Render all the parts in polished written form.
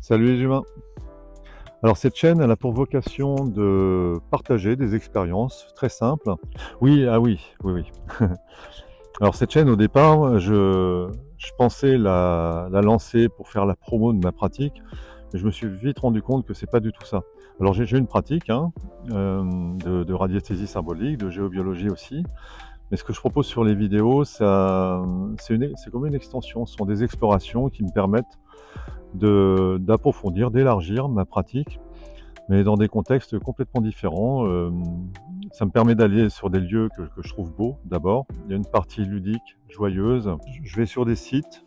Salut les humains. Alors cette chaîne, elle a pour vocation de partager des expériences très simples. Oui, ah oui, oui, oui. Alors cette chaîne, au départ, je pensais la lancer pour faire la promo de ma pratique, mais je me suis vite rendu compte que c'est pas du tout ça. Alors j'ai une pratique de radiesthésie symbolique, de géobiologie aussi, mais ce que je propose sur les vidéos, c'est comme une extension, ce sont des explorations qui me permettent d'approfondir, d'élargir ma pratique, mais dans des contextes complètement différents. Ça me permet d'aller sur des lieux que je trouve beaux d'abord. Il y a une partie ludique, joyeuse. Je vais sur des sites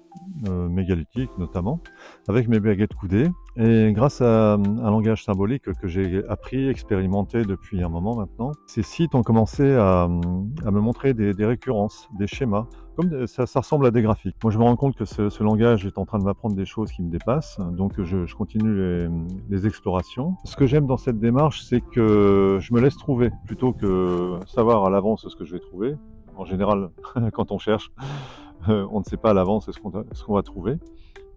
mégalithiques notamment, avec mes baguettes coudées. Et grâce à un langage symbolique que j'ai appris, expérimenté depuis un moment maintenant, ces sites ont commencé à me montrer des récurrences, des schémas. Ça ressemble à des graphiques. Moi, je me rends compte que ce langage est en train de m'apprendre des choses qui me dépassent, donc je continue les explorations. Ce que j'aime dans cette démarche, c'est que je me laisse trouver, plutôt que savoir à l'avance ce que je vais trouver. En général, quand on cherche, on ne sait pas à l'avance ce qu'on va trouver.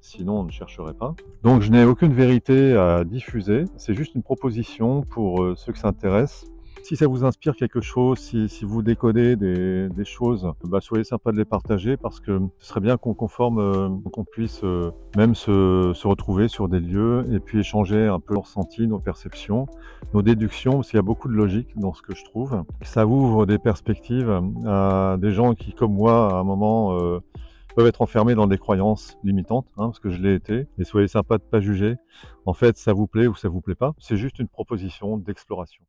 Sinon, on ne chercherait pas. Donc, je n'ai aucune vérité à diffuser. C'est juste une proposition pour ceux que ça intéresse. Si ça vous inspire quelque chose, si vous décodez des choses, soyez sympa de les partager parce que ce serait bien qu'on puisse même se retrouver sur des lieux et puis échanger un peu nos ressentis, nos perceptions, nos déductions, parce qu'il y a beaucoup de logique dans ce que je trouve. Ça ouvre des perspectives à des gens qui, comme moi, à un moment, peuvent être enfermés dans des croyances limitantes, parce que je l'ai été. Et soyez sympa de ne pas juger. En fait, ça vous plaît ou ça vous plaît pas. C'est juste une proposition d'exploration.